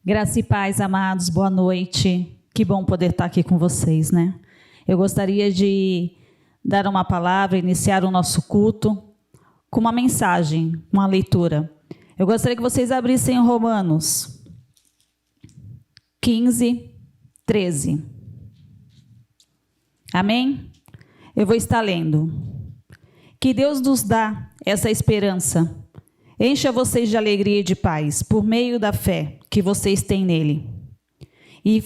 Graça e paz, amados, boa noite. Que bom poder estar aqui com vocês, né? Eu gostaria de dar uma palavra, iniciar o nosso culto com uma mensagem, uma leitura. Eu gostaria que vocês abrissem Romanos 15, 13. Amém? Eu vou estar lendo. Que Deus nos dá essa esperança. Encha vocês de alegria e de paz, por meio da fé que vocês têm nele. E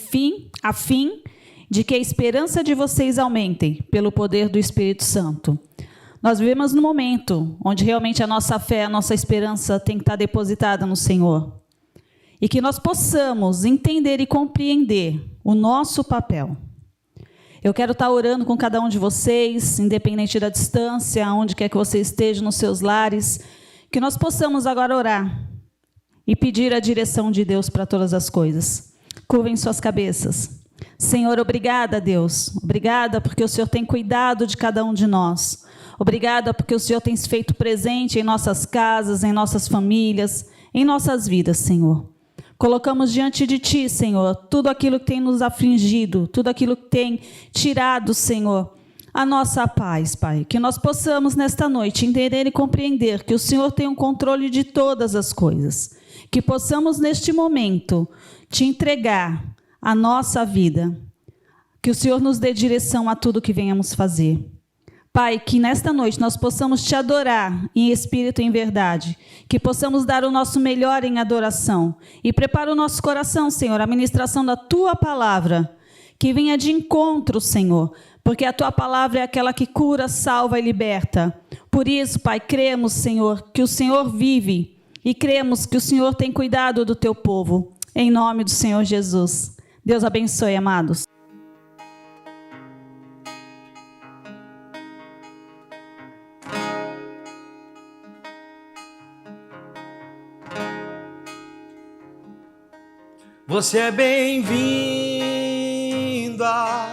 a fim de que a esperança de vocês aumente pelo poder do Espírito Santo. Nós vivemos num momento onde realmente a nossa fé, a nossa esperança tem que estar depositada no Senhor. E que nós possamos entender e compreender o nosso papel. Eu quero estar orando com cada um de vocês, independente da distância, onde quer que você esteja, nos seus lares, que nós possamos agora orar e pedir a direção de Deus para todas as coisas. Curvem suas cabeças. Senhor, obrigada, Deus. Obrigada porque o Senhor tem cuidado de cada um de nós. Obrigada porque o Senhor tem se feito presente em nossas casas, em nossas famílias, em nossas vidas, Senhor. Colocamos diante de Ti, Senhor, tudo aquilo que tem nos afligido, tudo aquilo que tem tirado, Senhor, a nossa paz, Pai. Que nós possamos, nesta noite, entender e compreender que o Senhor tem o controle de todas as coisas. Que possamos, neste momento, Te entregar a nossa vida. Que o Senhor nos dê direção a tudo que venhamos fazer. Pai, que nesta noite nós possamos Te adorar em espírito e em verdade. Que possamos dar o nosso melhor em adoração. E prepara o nosso coração, Senhor, a ministração da Tua palavra. Que venha de encontro, Senhor, porque a Tua palavra é aquela que cura, salva e liberta. Por isso, Pai, cremos, Senhor, que o Senhor vive e cremos que o Senhor tem cuidado do Teu povo. Em nome do Senhor Jesus. Deus abençoe, amados. Você é bem-vindo aqui.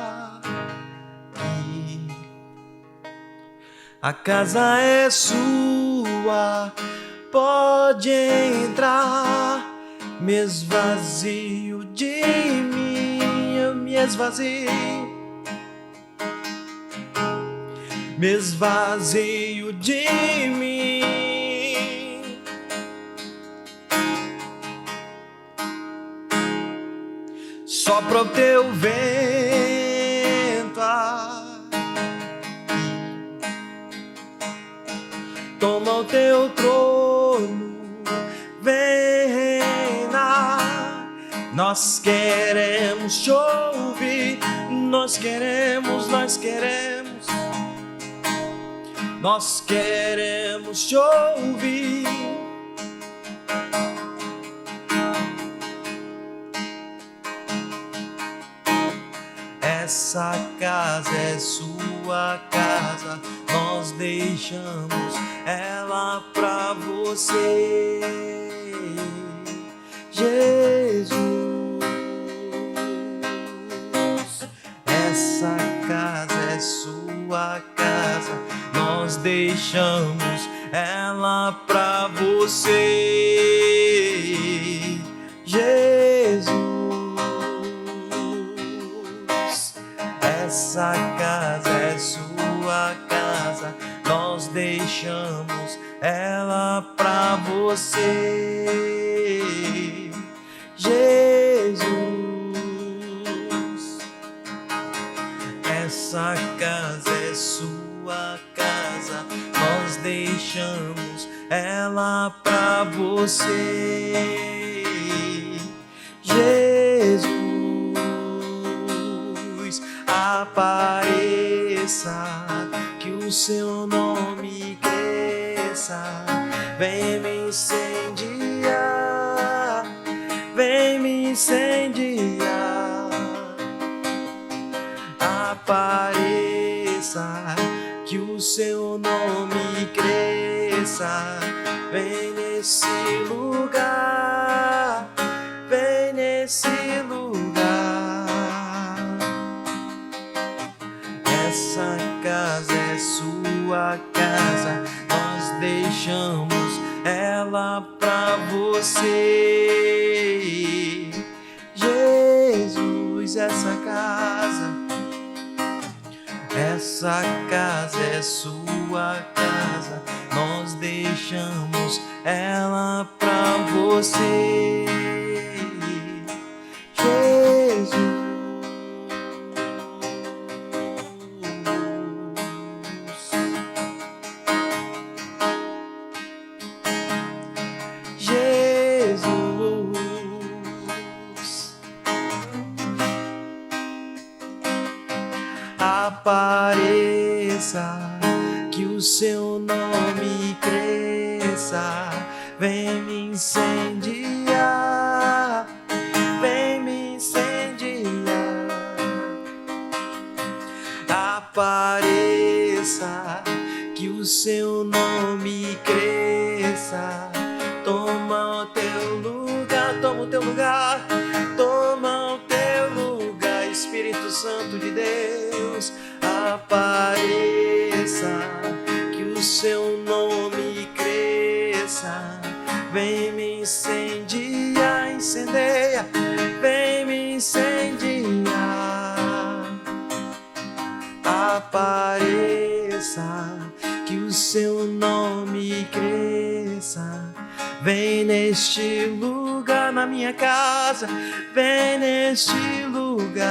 A casa é sua, pode entrar. Me esvazio de mim, eu me esvazio. Me esvazio de mim. Sopra o teu vento, toma o teu trono, vem reinar. Nós queremos te ouvir, nós queremos te ouvir. Essa casa é sua casa, nós deixamos ela pra você, Jesus. Essa casa é sua casa, nós deixamos ela pra você, Jesus. Essa casa é sua casa, nós deixamos ela pra você, Jesus. Essa casa é sua casa, nós deixamos ela pra você, Jesus. Apareça, que o seu nome cresça, vem me incendiar, vem me incendiar. Apareça, que o seu nome cresça, vem nesse lugar, vem nesse lugar. Essa casa é sua casa, nós deixamos ela pra você, essa casa é sua casa, nós deixamos ela pra você, Jesus. Apareça, que o seu nome cresça, vem me incendiar, vem me incendiar. Apareça, que o seu nome cresça, toma o teu lugar, toma o teu lugar, toma o teu lugar, Espírito Santo de Deus. Apareça, que o seu nome cresça, vem me incendiar, incendeia, vem me incendiar. Apareça, que o seu nome cresça, vem neste lugar, na minha casa, vem neste lugar.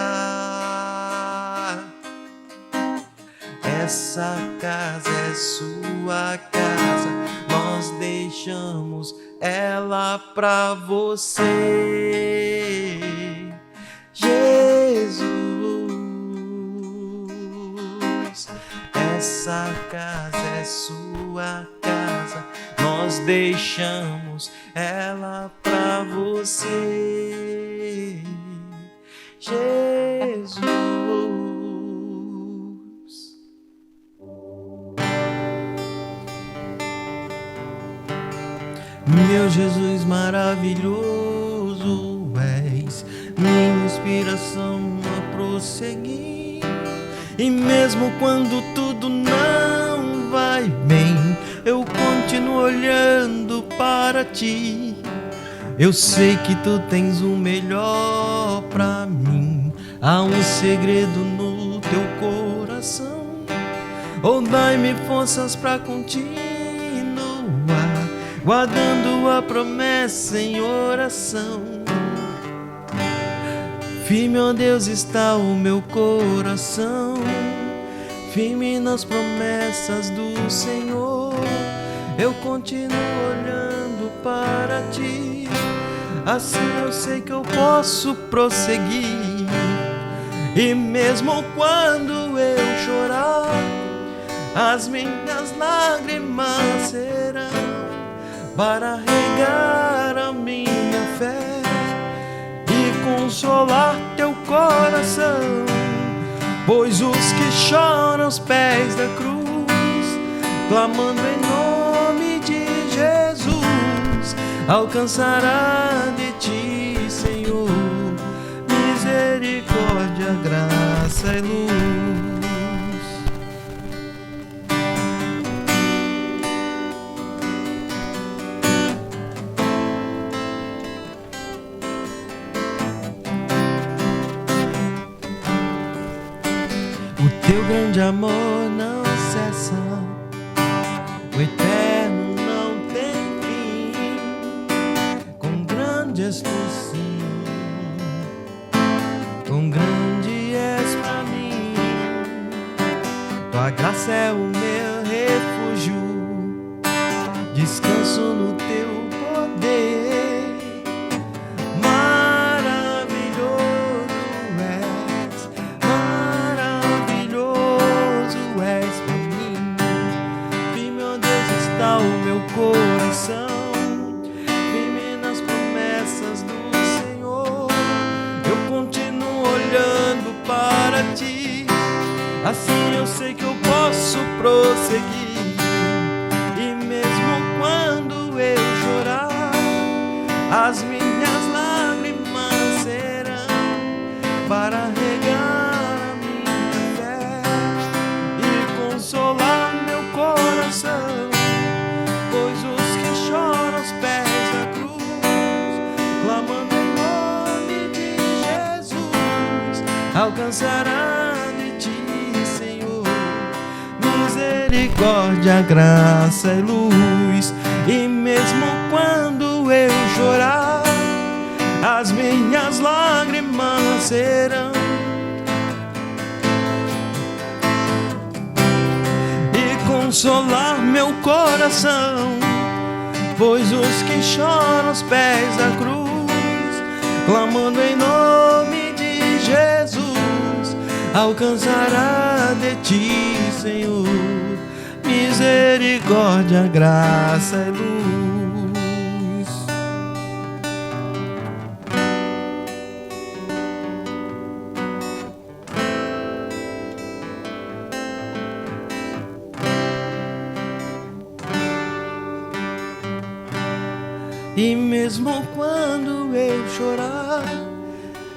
Essa casa é sua casa, nós deixamos ela pra você, Jesus. Essa casa é sua casa, nós deixamos ela pra você, Jesus. Meu Jesus maravilhoso, és minha inspiração a prosseguir. E mesmo quando tudo não vai bem, eu continuo olhando para ti. Eu sei que tu tens o melhor pra mim. Há um segredo no teu coração. Oh, dai-me forças pra continuar, guardando a promessa em oração. Firme, ó Deus, está o meu coração, firme nas promessas do Senhor. Eu continuo olhando para ti, assim eu sei que eu posso prosseguir. E mesmo quando eu chorar, as minhas lágrimas serão para regar a minha fé e consolar teu coração. Pois os que choram aos pés da cruz, clamando em nome de Jesus, alcançará de ti, Senhor, misericórdia, graça e luz. Teu grande amor não cessa, o eterno não tem fim. Quão grande és tu, Senhor, quão grande és pra mim. Tua graça é o meu refúgio, descanso no teu poder. Coração, firme nas promessas do Senhor. Eu continuo olhando para ti, assim eu sei que eu posso prosseguir. E mesmo quando eu chorar, as minhas lágrimas serão para regar a minha fé e consolar meu coração. Pois os que choram aos pés da cruz, clamando em nome de Jesus, alcançará de ti, Senhor, misericórdia, graça e luz. E mesmo quando eu chorar, as minhas lágrimas serão. E consolar meu coração, pois os que choram aos pés da cruz, clamando em nome de Jesus, alcançará de ti, Senhor, misericórdia, graça e luz. E mesmo quando eu chorar,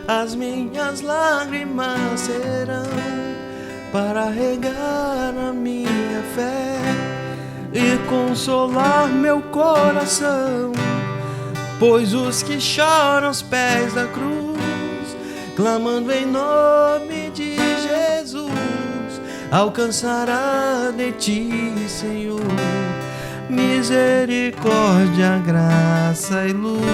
as minhas lágrimas serão para regar a minha fé e consolar meu coração, pois os que choram aos pés da cruz, clamando em nome de Jesus, alcançará de ti, Senhor, misericórdia, graça e luz.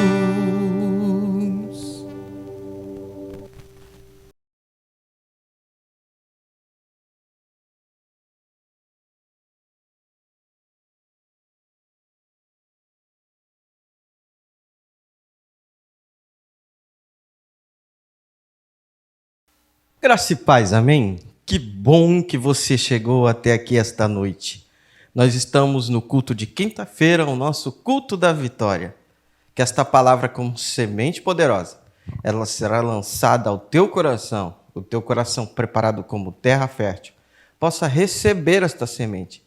Graça e paz, amém? Que bom que você chegou até aqui esta noite. Nós estamos no culto de quinta-feira, o nosso culto da vitória. Que esta palavra, como semente poderosa, ela será lançada ao teu coração, o teu coração preparado como terra fértil, possa receber esta semente,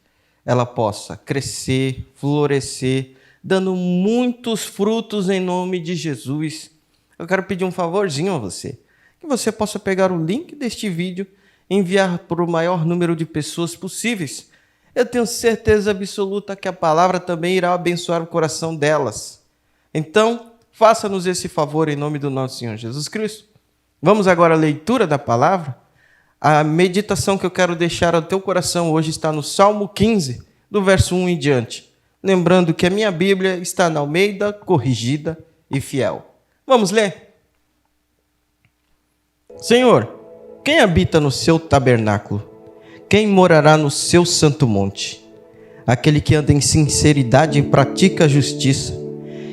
ela possa crescer, florescer, dando muitos frutos em nome de Jesus. Eu quero pedir um favorzinho a você, que você possa pegar o link deste vídeo e enviar para o maior número de pessoas possíveis. Eu tenho certeza absoluta que a palavra também irá abençoar o coração delas. Então, faça-nos esse favor em nome do nosso Senhor Jesus Cristo. Vamos agora à leitura da palavra. A meditação que eu quero deixar ao teu coração hoje está no Salmo 15, do verso 1 em diante. Lembrando que a minha Bíblia está na Almeida, corrigida e fiel. Vamos ler? Senhor, quem habita no seu tabernáculo? Quem morará no seu santo monte? Aquele que anda em sinceridade e pratica a justiça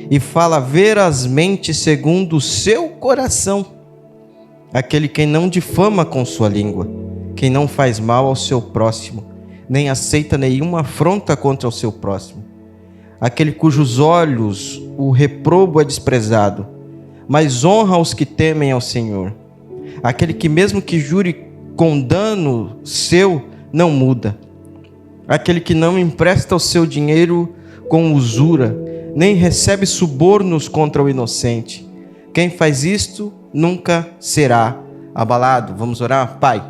e fala verazmente segundo o seu coração. Aquele que não difama com sua língua, quem não faz mal ao seu próximo, nem aceita nenhuma afronta contra o seu próximo. Aquele cujos olhos o reprobo é desprezado, mas honra os que temem ao Senhor. Aquele que mesmo que jure com dano seu, não muda. Aquele que não empresta o seu dinheiro com usura, nem recebe subornos contra o inocente. Quem faz isto nunca será abalado. Vamos orar? Pai,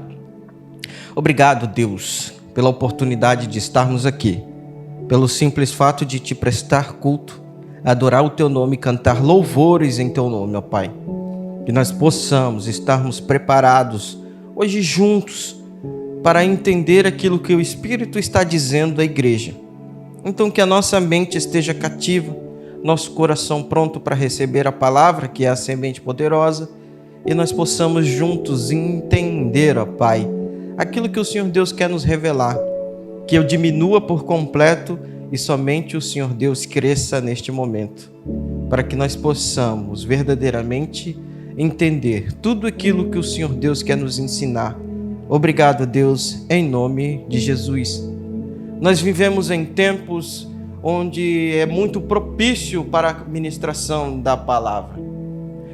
obrigado, Deus, pela oportunidade de estarmos aqui, pelo simples fato de te prestar culto, adorar o teu nome e cantar louvores em teu nome, ó Pai. Que nós possamos estarmos preparados hoje juntos para entender aquilo que o Espírito está dizendo à igreja. Então que a nossa mente esteja cativa, nosso coração pronto para receber a palavra, que é a semente poderosa, e nós possamos juntos entender, ó Pai, aquilo que o Senhor Deus quer nos revelar, que eu diminua por completo e somente o Senhor Deus cresça neste momento, para que nós possamos verdadeiramente entender tudo aquilo que o Senhor Deus quer nos ensinar. Obrigado, Deus, em nome de Jesus. Nós vivemos em tempos onde é muito propício para a ministração da palavra.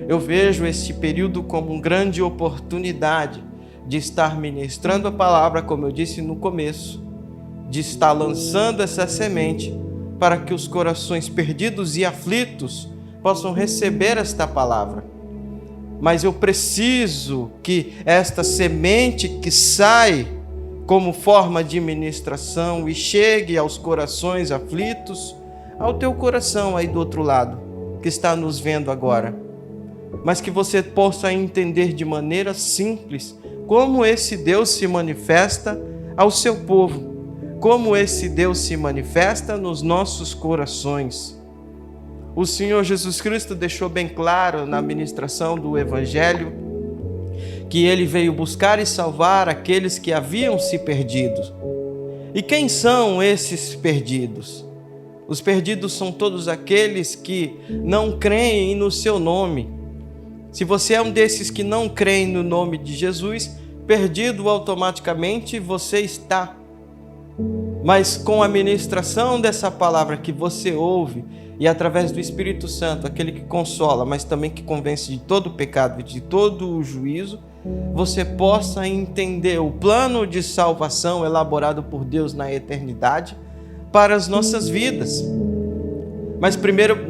Eu vejo este período como uma grande oportunidade de estar ministrando a palavra, como eu disse no começo, de estar lançando essa semente para que os corações perdidos e aflitos possam receber esta palavra. Mas eu preciso que esta semente que sai como forma de ministração e chegue aos corações aflitos, ao teu coração aí do outro lado, que está nos vendo agora. Mas que você possa entender de maneira simples como esse Deus se manifesta ao seu povo. como esse Deus se manifesta nos nossos corações. O Senhor Jesus Cristo deixou bem claro na ministração do Evangelho que Ele veio buscar e salvar aqueles que haviam se perdido. E quem são esses perdidos? Os perdidos são todos aqueles que não creem no seu nome. Se você é um desses que não creem no nome de Jesus, perdido automaticamente você está. Mas com a ministração dessa palavra que você ouve, e através do Espírito Santo, aquele que consola, mas também que convence de todo o pecado e de todo o juízo, você possa entender o plano de salvação elaborado por Deus na eternidade para as nossas vidas. Mas primeiro,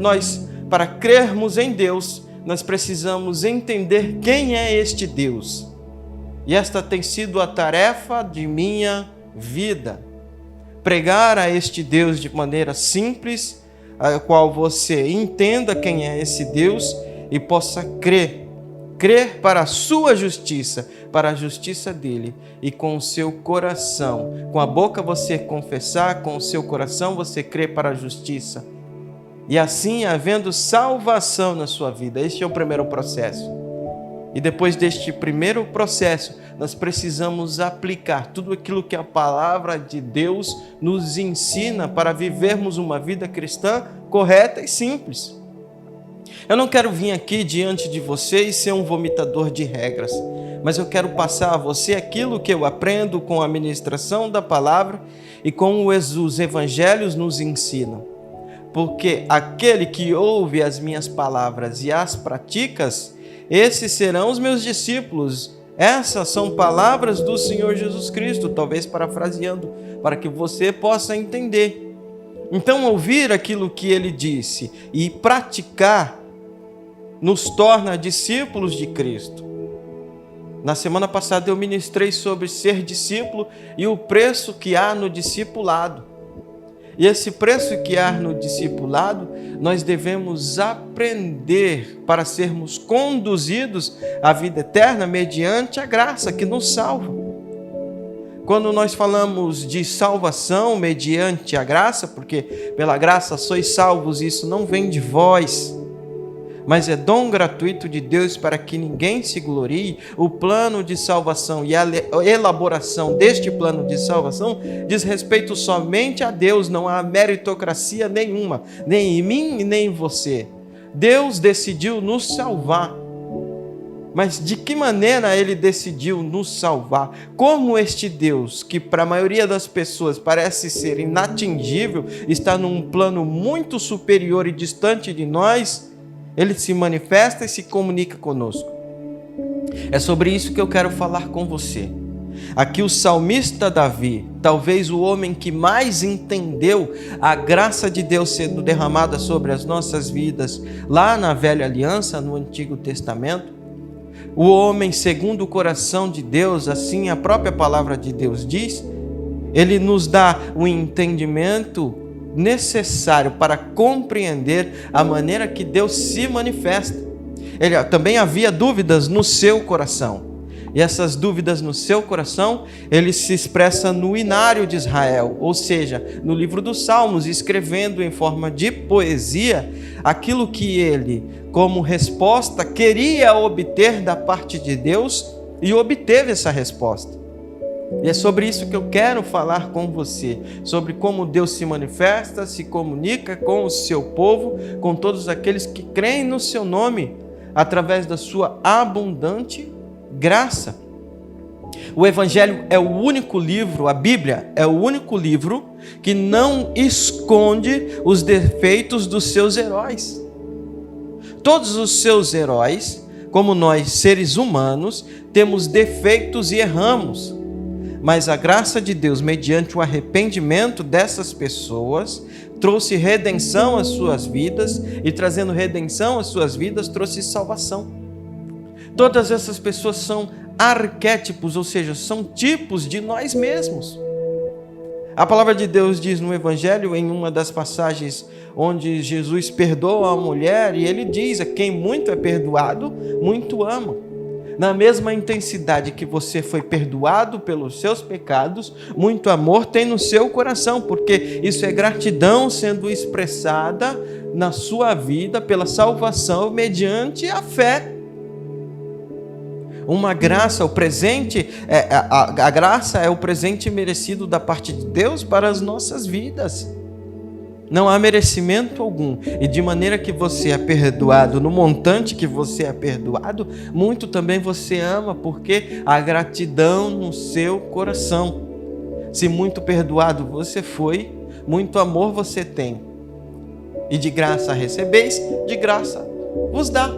para crermos em Deus, nós precisamos entender quem é este Deus. E esta tem sido a tarefa de minha vida. Pregar a este Deus de maneira simples, a qual você entenda quem é esse Deus e possa crer para a sua justiça, para a justiça dele, e com o seu coração, com a boca você confessar, com o seu coração você crer para a justiça, e assim havendo salvação na sua vida. Este é o primeiro processo. E depois deste primeiro processo, nós precisamos aplicar tudo aquilo que a palavra de Deus nos ensina para vivermos uma vida cristã correta e simples. Eu não quero vir aqui diante de você e ser um vomitador de regras, mas eu quero passar a você aquilo que eu aprendo com a ministração da palavra e com os evangelhos nos ensinam. Porque aquele que ouve as minhas palavras e as pratica, esses serão os meus discípulos. Essas são palavras do Senhor Jesus Cristo, talvez parafraseando, para que você possa entender. Então, ouvir aquilo que ele disse e praticar nos torna discípulos de Cristo. Na semana passada eu ministrei sobre ser discípulo e o preço que há no discipulado. E esse preço que há no discipulado, nós devemos aprender para sermos conduzidos à vida eterna mediante a graça que nos salva. Quando nós falamos de salvação mediante a graça, porque pela graça sois salvos, isso não vem de vós, mas é dom gratuito de Deus para que ninguém se glorie. O plano de salvação e a elaboração deste plano de salvação diz respeito somente a Deus, não há meritocracia nenhuma, nem em mim e nem em você. Deus decidiu nos salvar. Mas de que maneira Ele decidiu nos salvar? Como este Deus, que para a maioria das pessoas parece ser inatingível, está num plano muito superior e distante de nós, Ele se manifesta e se comunica conosco. É sobre isso que eu quero falar com você. Aqui o salmista Davi, talvez o homem que mais entendeu a graça de Deus sendo derramada sobre as nossas vidas, lá na Velha Aliança, no Antigo Testamento, o homem segundo o coração de Deus, assim a própria palavra de Deus diz, ele nos dá o entendimento necessário para compreender a maneira que Deus se manifesta. Ele também havia dúvidas no seu coração. E essas dúvidas no seu coração, ele se expressa no Inário de Israel, ou seja, no livro dos Salmos, escrevendo em forma de poesia aquilo que ele, como resposta, queria obter da parte de Deus e obteve essa resposta. E é sobre isso que eu quero falar com você, sobre como Deus se manifesta, se comunica com o seu povo, com todos aqueles que creem no seu nome, através da sua abundante graça. O Evangelho é o único livro, a Bíblia é o único livro que não esconde os defeitos dos seus heróis. Todos os seus heróis, como nós seres humanos, temos defeitos e erramos. Mas a graça de Deus, mediante o arrependimento dessas pessoas, trouxe redenção às suas vidas, e trazendo redenção às suas vidas, trouxe salvação. Todas essas pessoas são arquétipos, ou seja, são tipos de nós mesmos. A palavra de Deus diz no Evangelho, em uma das passagens onde Jesus perdoa a mulher, e ele diz: a quem muito é perdoado, muito ama. Na mesma intensidade que você foi perdoado pelos seus pecados, muito amor tem no seu coração, porque isso é gratidão sendo expressada na sua vida pela salvação mediante a fé. Uma graça, o presente, a graça é o presente merecido da parte de Deus para as nossas vidas. Não há merecimento algum. E de maneira que você é perdoado, no montante que você é perdoado, muito também você ama, porque há gratidão no seu coração. Se muito perdoado você foi, muito amor você tem. E de graça recebeis, de graça vos dá.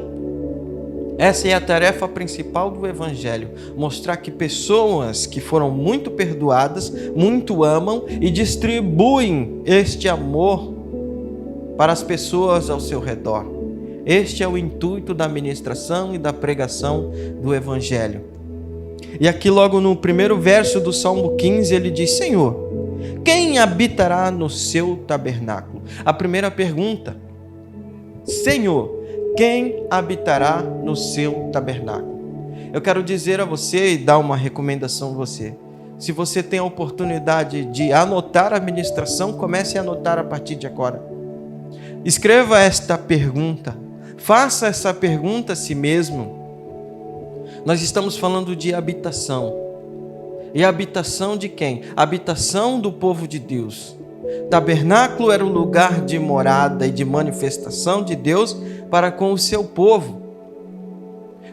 Essa é a tarefa principal do Evangelho, mostrar que pessoas que foram muito perdoadas, muito amam e distribuem este amor para as pessoas ao seu redor. Este é o intuito da ministração e da pregação do Evangelho. E aqui logo no primeiro verso do Salmo 15 ele diz: Senhor, quem habitará no seu tabernáculo? A primeira pergunta: Senhor, quem habitará no seu tabernáculo? Eu quero dizer a você e dar uma recomendação a você. Se você tem a oportunidade de anotar a ministração, comece a anotar a partir de agora. Escreva esta pergunta. Faça essa pergunta a si mesmo. Nós estamos falando de habitação. E a habitação de quem? A habitação do povo de Deus. Tabernáculo era o lugar de morada e de manifestação de Deus para com o seu povo.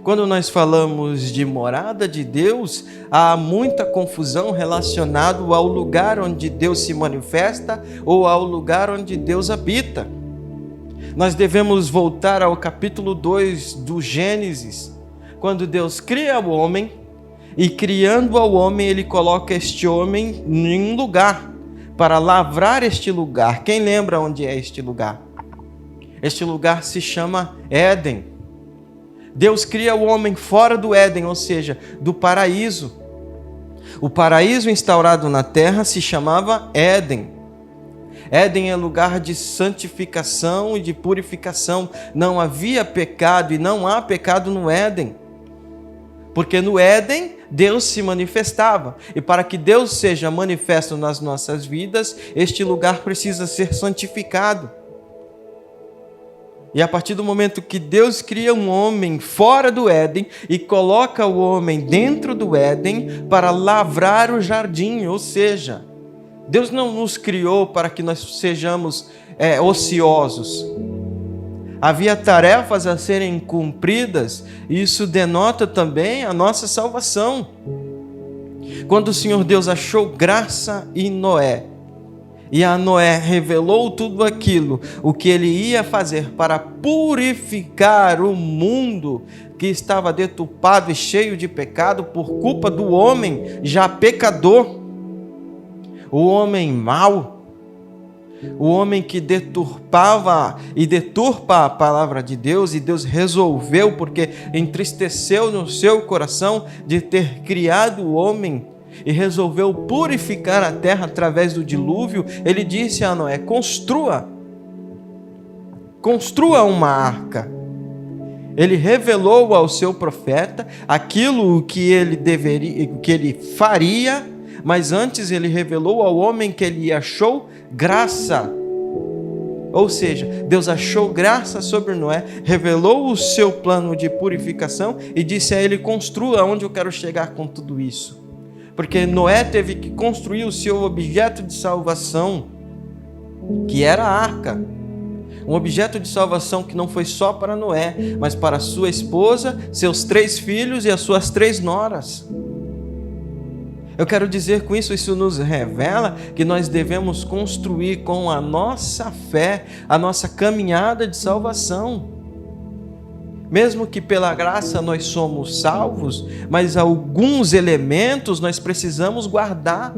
Quando nós falamos de morada de Deus, há muita confusão relacionada ao lugar onde Deus se manifesta ou ao lugar onde Deus habita. Nós devemos voltar ao capítulo 2 do Gênesis, quando Deus cria o homem, e criando ao homem, ele coloca este homem em um lugar, para lavrar este lugar. Quem lembra onde é este lugar? Este lugar se chama Éden. Deus cria o homem fora do Éden, ou seja, do paraíso. O paraíso instaurado na terra se chamava Éden. Éden é lugar de santificação e de purificação. Não havia pecado e não há pecado no Éden. Porque no Éden, Deus se manifestava. E para que Deus seja manifesto nas nossas vidas, este lugar precisa ser santificado. E a partir do momento que Deus cria um homem fora do Éden e coloca o homem dentro do Éden para lavrar o jardim, ou seja, Deus não nos criou para que nós sejamos ociosos. Havia tarefas a serem cumpridas, e isso denota também a nossa salvação. Quando o Senhor Deus achou graça em Noé, e a Noé revelou tudo aquilo, o que ele ia fazer para purificar o mundo que estava deturpado e cheio de pecado por culpa do homem já pecador, o homem mau, o homem que deturpava e deturpa a palavra de Deus, e Deus resolveu, porque entristeceu no seu coração de ter criado o homem, e resolveu purificar a terra através do dilúvio. Ele disse a Noé: construa uma arca. Ele revelou ao seu profeta aquilo que ele faria, mas antes ele revelou ao homem que ele achou graça. Ou seja, Deus achou graça sobre Noé, revelou o seu plano de purificação e disse a ele: construa. Onde eu quero chegar com tudo isso? Porque Noé teve que construir o seu objeto de salvação, que era a arca. Um objeto de salvação que não foi só para Noé, mas para sua esposa, seus 3 filhos e as suas 3 noras. Eu quero dizer com isso, isso nos revela que nós devemos construir com a nossa fé a nossa caminhada de salvação. Mesmo que pela graça nós somos salvos, mas alguns elementos nós precisamos guardar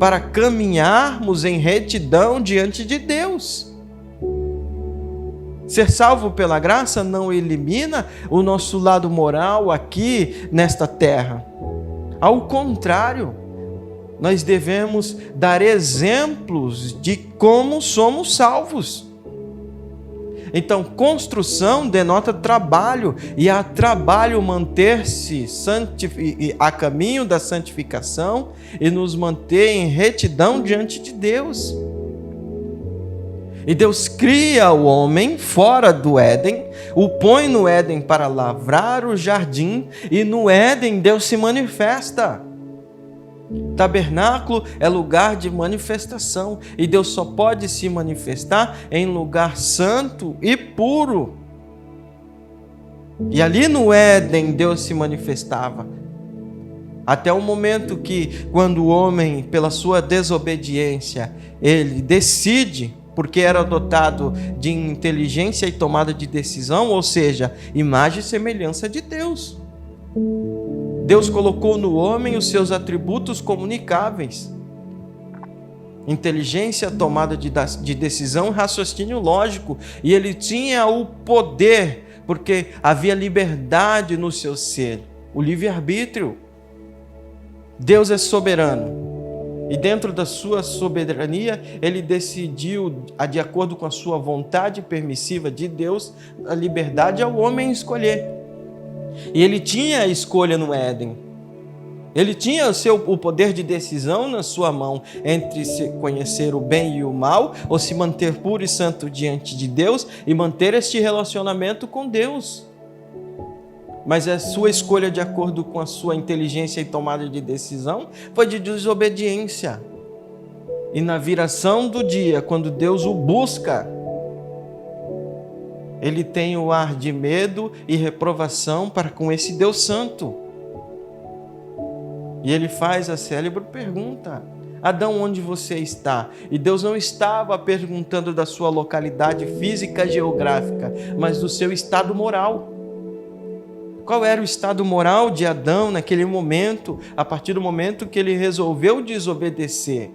para caminharmos em retidão diante de Deus. Ser salvo pela graça não elimina o nosso lado moral aqui nesta terra. Ao contrário, nós devemos dar exemplos de como somos salvos. Então, construção denota trabalho, e há trabalho manter-se a caminho da santificação e nos manter em retidão diante de Deus. E Deus cria o homem fora do Éden, o põe no Éden para lavrar o jardim, e no Éden Deus se manifesta. Tabernáculo é lugar de manifestação, e Deus só pode se manifestar em lugar santo e puro. E ali no Éden Deus se manifestava, até o momento que, quando o homem, pela sua desobediência, ele decide, porque era dotado de inteligência e tomada de decisão, ou seja, imagem e semelhança de Deus. Deus colocou no homem os seus atributos comunicáveis: inteligência, tomada de decisão, raciocínio lógico, e ele tinha o poder, porque havia liberdade no seu ser, o livre-arbítrio. Deus é soberano, e dentro da sua soberania, ele decidiu, de acordo com a sua vontade permissiva de Deus, a liberdade ao homem escolher. E ele tinha a escolha no Éden. Ele tinha o poder de decisão na sua mão, entre se conhecer o bem e o mal, ou se manter puro e santo diante de Deus e manter este relacionamento com Deus. Mas a sua escolha, de acordo com a sua inteligência e tomada de decisão, foi de desobediência. E na viração do dia, quando Deus o busca, ele tem o ar de medo e reprovação para com esse Deus santo. E ele faz a célebre pergunta: Adão, onde você está? E Deus não estava perguntando da sua localidade física geográfica, mas do seu estado moral. Qual era o estado moral de Adão naquele momento, a partir do momento que ele resolveu desobedecer?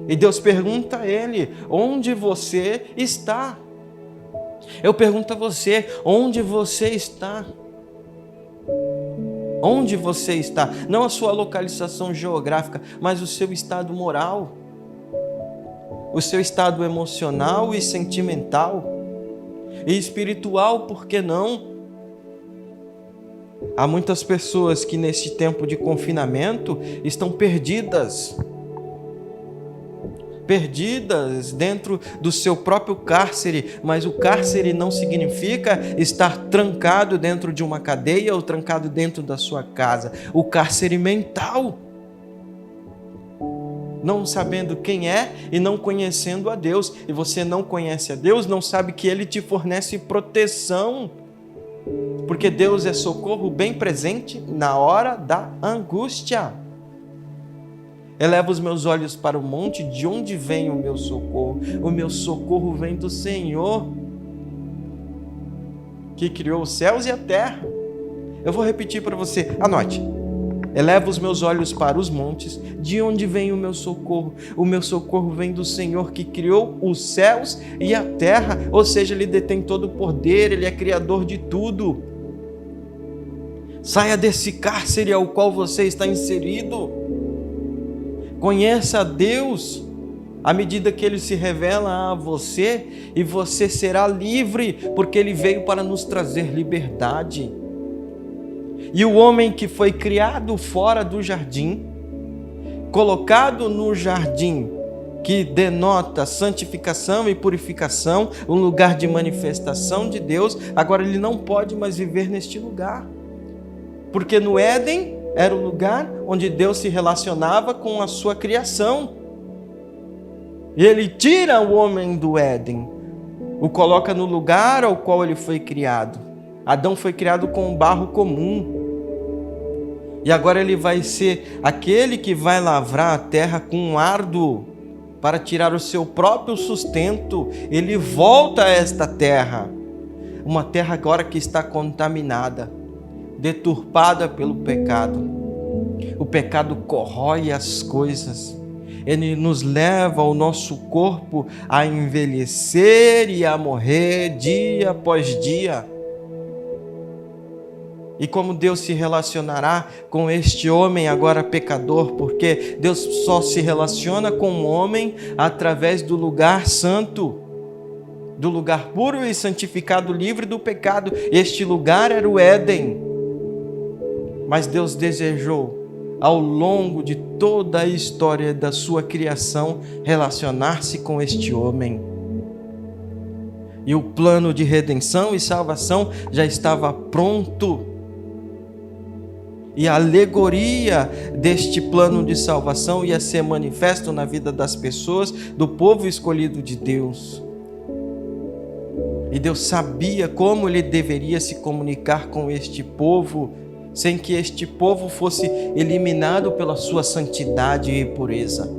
E Deus pergunta a ele: onde você está? Eu pergunto a você: onde você está? Onde você está? Não a sua localização geográfica, mas o seu estado moral, o seu estado emocional e sentimental, e espiritual, por que não? Há muitas pessoas que nesse tempo de confinamento estão perdidas dentro do seu próprio cárcere, mas o cárcere não significa estar trancado dentro de uma cadeia ou trancado dentro da sua casa. O cárcere mental, não sabendo quem é e não conhecendo a Deus. E você não conhece a Deus, não sabe que Ele te fornece proteção, porque Deus é socorro bem presente na hora da angústia. Eleva os meus olhos para o monte, de onde vem o meu socorro? O meu socorro vem do Senhor, que criou os céus e a terra. Eu vou repetir para você, anote. Eleva os meus olhos para os montes, de onde vem o meu socorro? O meu socorro vem do Senhor, que criou os céus e a terra, ou seja, Ele detém todo o poder, Ele é criador de tudo. Saia desse cárcere ao qual você está inserido. Conheça a Deus à medida que Ele se revela a você, e você será livre, porque Ele veio para nos trazer liberdade. E o homem que foi criado fora do jardim, colocado no jardim, que denota santificação e purificação, um lugar de manifestação de Deus, agora ele não pode mais viver neste lugar, porque no Éden era o lugar onde Deus se relacionava com a sua criação. E Ele tira o homem do Éden, o coloca no lugar ao qual ele foi criado. Adão foi criado com um barro comum. E agora ele vai ser aquele que vai lavrar a terra com um árduo para tirar o seu próprio sustento. Ele volta a esta terra, uma terra agora que está contaminada, deturpada pelo pecado. O pecado corrói as coisas. Ele nos leva o nosso corpo a envelhecer e a morrer dia após dia. E como Deus se relacionará com este homem agora pecador? Porque Deus só se relaciona com o homem através do lugar santo. do lugar puro e santificado, livre do pecado. Este lugar era o Éden. Mas Deus desejou, ao longo de toda a história da sua criação, relacionar-se com este homem. E o plano de redenção e salvação já estava pronto. E a alegoria deste plano de salvação ia ser manifesto na vida das pessoas, do povo escolhido de Deus. E Deus sabia como ele deveria se comunicar com este povo, sem que este povo fosse eliminado pela sua santidade e pureza.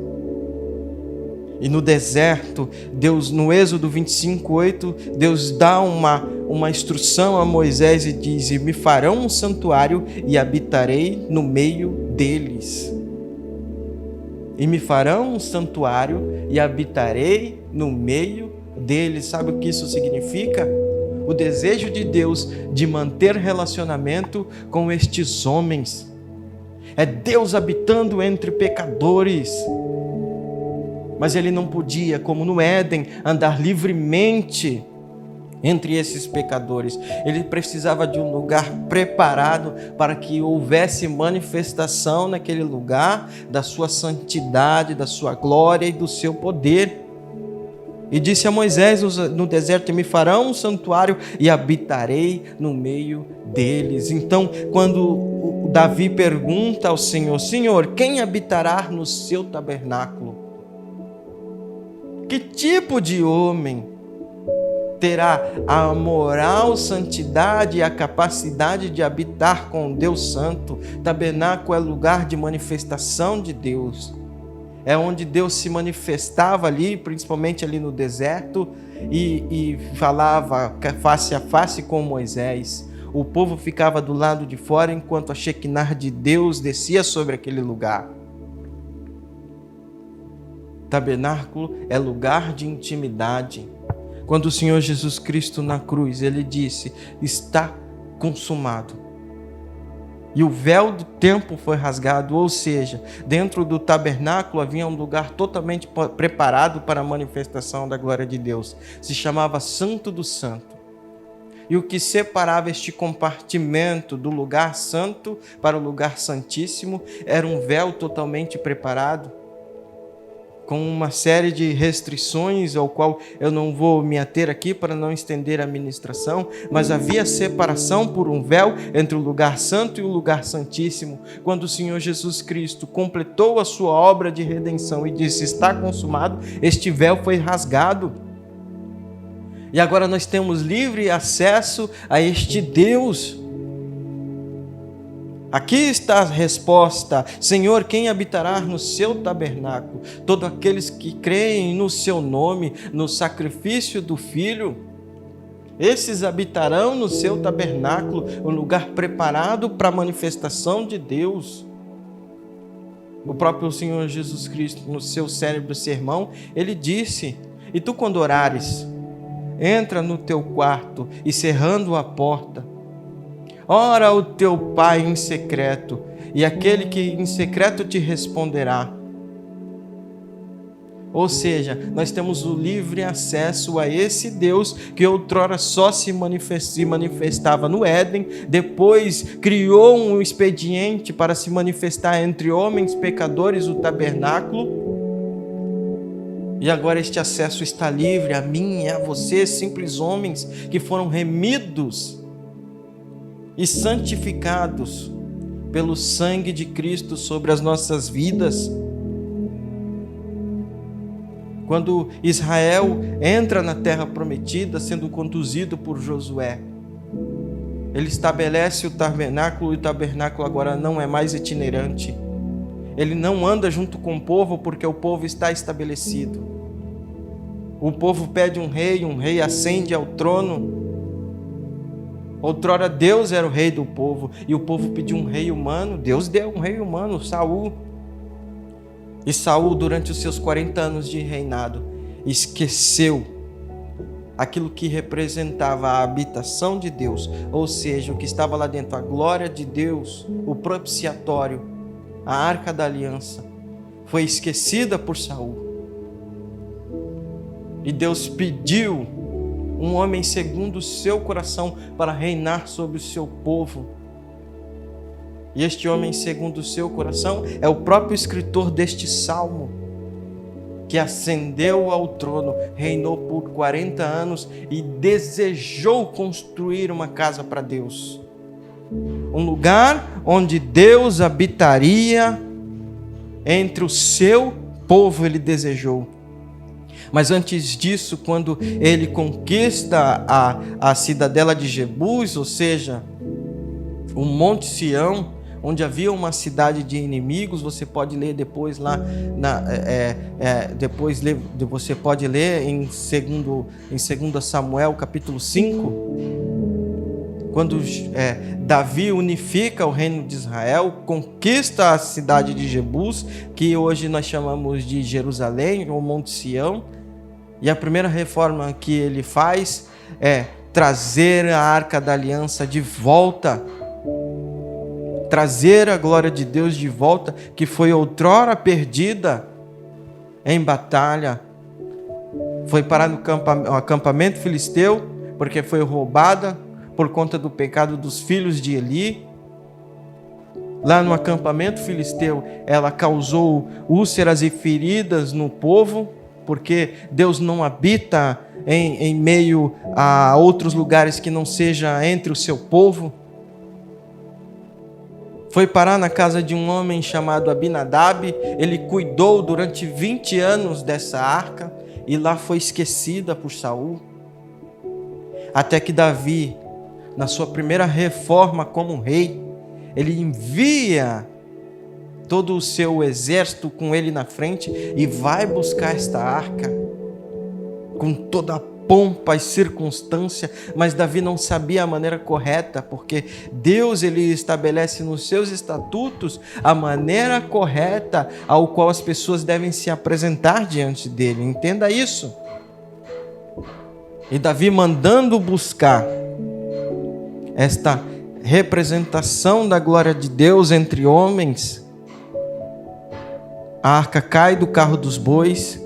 E no deserto, Deus, no Êxodo 25:8, Deus dá uma instrução a Moisés e diz: "E me farão um santuário e habitarei no meio deles." E me farão um santuário e habitarei no meio deles. Sabe o que isso significa? O desejo de Deus de manter relacionamento com estes homens. É Deus habitando entre pecadores. Mas ele não podia, como no Éden, andar livremente entre esses pecadores. Ele precisava de um lugar preparado para que houvesse manifestação naquele lugar da sua santidade, da sua glória e do seu poder. E disse a Moisés no deserto: "Me farão um santuário e habitarei no meio deles." Então, quando Davi pergunta ao Senhor: "Senhor, quem habitará no seu tabernáculo?" Que tipo de homem terá a moral, santidade e a capacidade de habitar com Deus Santo? Tabernáculo é lugar de manifestação de Deus. É onde Deus se manifestava ali, principalmente ali no deserto, e falava face a face com Moisés. O povo ficava do lado de fora enquanto a Shekinah de Deus descia sobre aquele lugar. Tabernáculo é lugar de intimidade. Quando o Senhor Jesus Cristo na cruz, ele disse: "Está consumado." E o véu do templo foi rasgado, ou seja, dentro do tabernáculo havia um lugar totalmente preparado para a manifestação da glória de Deus. Se chamava Santo do Santo. E o que separava este compartimento do lugar santo para o lugar santíssimo era um véu totalmente preparado, com uma série de restrições, ao qual eu não vou me ater aqui para não estender a ministração, mas havia separação por um véu entre o lugar santo e o lugar santíssimo. Quando o Senhor Jesus Cristo completou a sua obra de redenção e disse: "Está consumado", este véu foi rasgado. E agora nós temos livre acesso a este Deus. Aqui está a resposta: "Senhor, quem habitará no seu tabernáculo?" Todos aqueles que creem no seu nome, no sacrifício do Filho, esses habitarão no seu tabernáculo, um lugar preparado para a manifestação de Deus. O próprio Senhor Jesus Cristo, no seu célebre sermão, ele disse: "E tu, quando orares, entra no teu quarto e, cerrando a porta, ora ao teu Pai em secreto, e aquele que em secreto te responderá." Ou seja, nós temos o livre acesso a esse Deus que outrora só se manifestava no Éden, depois criou um expediente para se manifestar entre homens pecadores, o tabernáculo. E agora este acesso está livre a mim e a você, simples homens que foram remidos e santificados pelo sangue de Cristo sobre as nossas vidas. Quando Israel entra na terra prometida, sendo conduzido por Josué, ele estabelece o tabernáculo, e o tabernáculo agora não é mais itinerante. Ele não anda junto com o povo, porque o povo está estabelecido. O povo pede um rei ascende ao trono. Outrora Deus era o rei do povo, e o povo pediu um rei humano. Deus deu um rei humano, Saul. E Saul, durante os seus 40 anos de reinado, esqueceu aquilo que representava a habitação de Deus, ou seja, o que estava lá dentro, a glória de Deus, o propiciatório, a arca da aliança, foi esquecida por Saul. E Deus pediu um homem segundo o seu coração para reinar sobre o seu povo. E este homem segundo o seu coração é o próprio escritor deste salmo, que ascendeu ao trono, reinou por 40 anos e desejou construir uma casa para Deus. Um lugar onde Deus habitaria entre o seu povo, ele desejou. Mas antes disso, quando ele conquista a cidadela de Jebus, ou seja, o Monte Sião, onde havia uma cidade de inimigos, você pode ler depois lá, você pode ler em 2 Samuel capítulo 5, quando Davi unifica o reino de Israel, conquista a cidade de Jebus, que hoje nós chamamos de Jerusalém, ou Monte Sião, e a primeira reforma que ele faz é trazer a Arca da Aliança de volta, trazer a glória de Deus de volta, que foi outrora perdida em batalha. Foi parar no acampamento filisteu, porque foi roubada por conta do pecado dos filhos de Eli. Lá no acampamento filisteu, ela causou úlceras e feridas no povo, porque Deus não habita em meio a outros lugares que não seja entre o seu povo. Foi parar na casa de um homem chamado Abinadab. Ele cuidou durante 20 anos dessa arca e lá foi esquecida por Saul. Até que Davi, na sua primeira reforma como rei, ele envia todo o seu exército com ele na frente e vai buscar esta arca com toda a pompa e circunstância, mas Davi não sabia a maneira correta, porque Deus ele estabelece nos seus estatutos a maneira correta ao qual as pessoas devem se apresentar diante dele. Entenda isso. E Davi mandando buscar esta representação da glória de Deus entre homens, a arca cai do carro dos bois.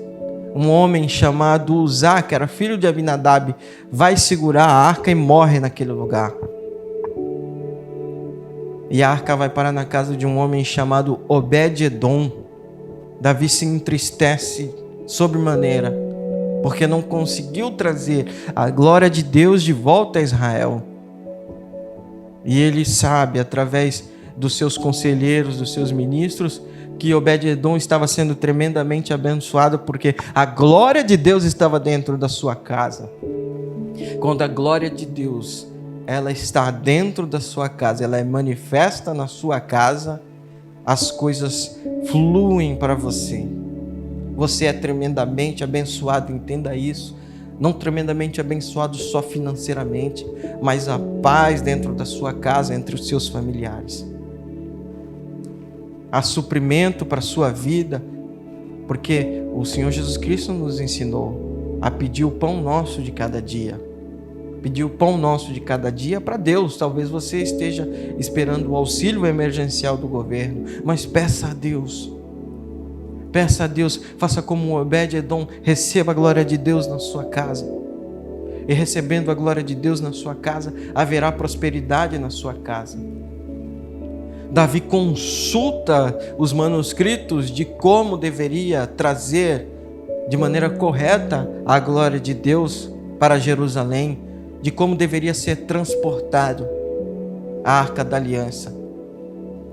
Um homem chamado Uzá, que era filho de Abinadab, vai segurar a arca e morre naquele lugar. E a arca vai parar na casa de um homem chamado Obed-edom. Davi se entristece sobremaneira, porque não conseguiu trazer a glória de Deus de volta a Israel. E ele sabe, através dos seus conselheiros, dos seus ministros, que Obed-edom estava sendo tremendamente abençoado, porque a glória de Deus estava dentro da sua casa. Quando a glória de Deus ela está dentro da sua casa, ela é manifesta na sua casa, as coisas fluem para você. Você é tremendamente abençoado, entenda isso. Não tremendamente abençoado só financeiramente, mas a paz dentro da sua casa, entre os seus familiares. Há suprimento para a sua vida, porque o Senhor Jesus Cristo nos ensinou a pedir o pão nosso de cada dia. Pedir o pão nosso de cada dia para Deus. Talvez você esteja esperando o auxílio emergencial do governo, mas peça a Deus. Peça a Deus, faça como o Obed-edom, receba a glória de Deus na sua casa. E recebendo a glória de Deus na sua casa, haverá prosperidade na sua casa. Davi consulta os manuscritos de como deveria trazer de maneira correta a glória de Deus para Jerusalém, de como deveria ser transportado a Arca da Aliança.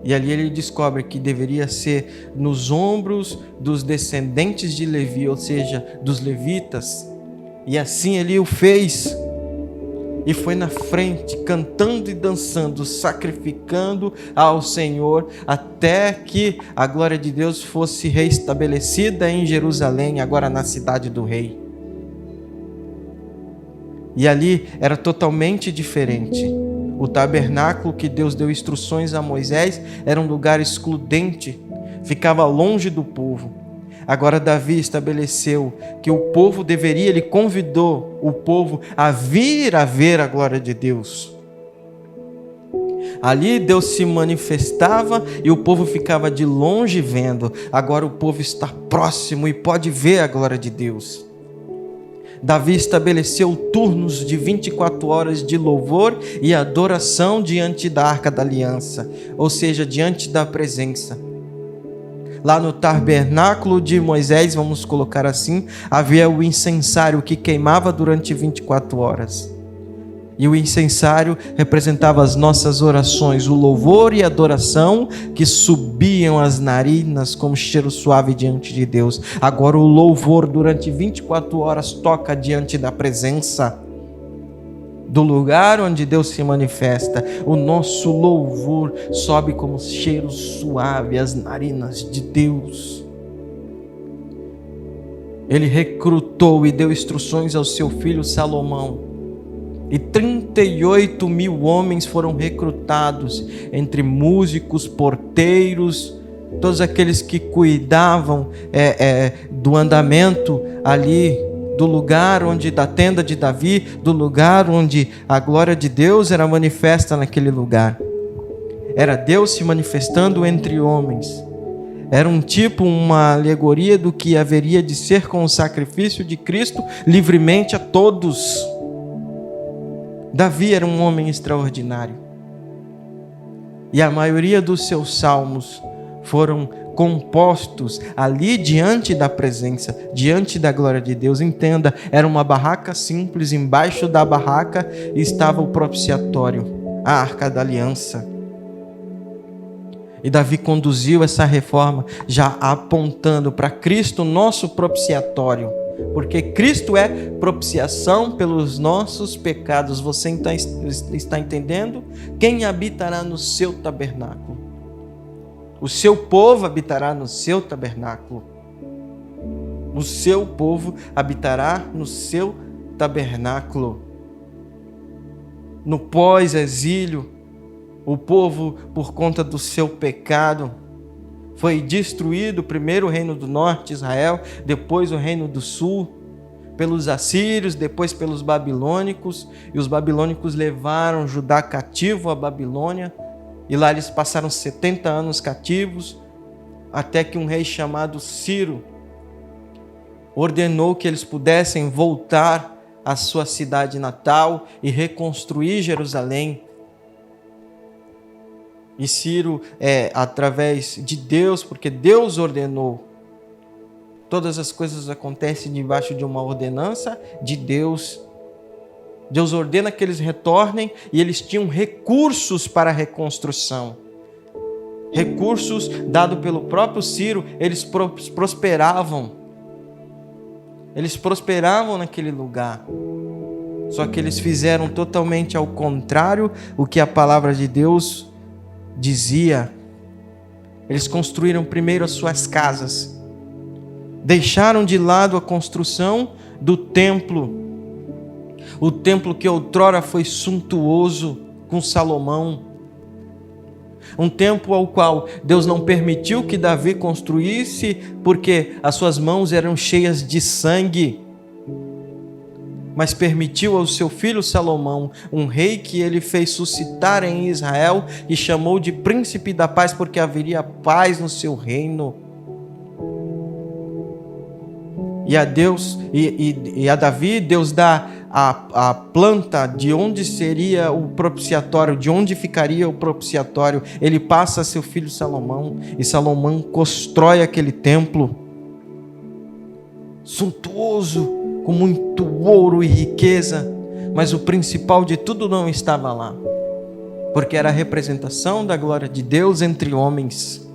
E ali ele descobre que deveria ser nos ombros dos descendentes de Levi, ou seja, dos levitas. E assim ele o fez. E foi na frente, cantando e dançando, sacrificando ao Senhor, até que a glória de Deus fosse reestabelecida em Jerusalém, agora na cidade do rei. E ali era totalmente diferente. O tabernáculo que Deus deu instruções a Moisés era um lugar excludente, ficava longe do povo. Agora Davi estabeleceu que o povo deveria, ele convidou o povo a vir a ver a glória de Deus. Ali Deus se manifestava e o povo ficava de longe vendo. Agora o povo está próximo e pode ver a glória de Deus. Davi estabeleceu turnos de 24 horas de louvor e adoração diante da Arca da Aliança, ou seja, diante da presença. Lá no tabernáculo de Moisés, vamos colocar assim, havia o incensário que queimava durante 24 horas. E o incensário representava as nossas orações, o louvor e a adoração que subiam às narinas como cheiro suave diante de Deus. Agora o louvor durante 24 horas toca diante da presença, do lugar onde Deus se manifesta. O nosso louvor sobe como cheiro suave às narinas de Deus. Ele recrutou e deu instruções ao seu filho Salomão. E 38 mil homens foram recrutados, entre músicos, porteiros, todos aqueles que cuidavam do andamento ali, do lugar onde, da tenda de Davi, do lugar onde a glória de Deus era manifesta naquele lugar. Era Deus se manifestando entre homens. Era uma alegoria do que haveria de ser com o sacrifício de Cristo livremente a todos. Davi era um homem extraordinário. E a maioria dos seus salmos foram compostos ali diante da presença, diante da glória de Deus. Entenda, era uma barraca simples, embaixo da barraca estava o propiciatório, a Arca da Aliança. E Davi conduziu essa reforma já apontando para Cristo, nosso propiciatório. Porque Cristo é propiciação pelos nossos pecados. Você está entendendo? Quem habitará no seu tabernáculo? O seu povo habitará no seu tabernáculo. O seu povo habitará no seu tabernáculo. No pós-exílio, o povo, por conta do seu pecado, foi destruído, primeiro o reino do norte, Israel, depois o reino do sul, pelos assírios, depois pelos babilônicos, e os babilônicos levaram Judá cativo à Babilônia, e lá eles passaram 70 anos cativos, até que um rei chamado Ciro ordenou que eles pudessem voltar à sua cidade natal e reconstruir Jerusalém. E Ciro, através de Deus, porque Deus ordenou, todas as coisas acontecem debaixo de uma ordenança de Deus. Deus ordena que eles retornem e eles tinham recursos para a reconstrução. Recursos dados pelo próprio Ciro, eles prosperavam. Eles prosperavam naquele lugar. Só que eles fizeram totalmente ao contrário o que a palavra de Deus dizia. Eles construíram primeiro as suas casas, deixaram de lado a construção do templo, o templo que outrora foi suntuoso com Salomão, um templo ao qual Deus não permitiu que Davi construísse, porque as suas mãos eram cheias de sangue, mas permitiu ao seu filho Salomão, um rei que ele fez suscitar em Israel e chamou de príncipe da paz, porque haveria paz no seu reino. E a Deus e a Davi, Deus dá a planta de onde seria o propiciatório, de onde ficaria o propiciatório. Ele passa a seu filho Salomão, e Salomão constrói aquele templo suntuoso, com muito ouro e riqueza, mas o principal de tudo não estava lá, porque era a representação da glória de Deus entre homens.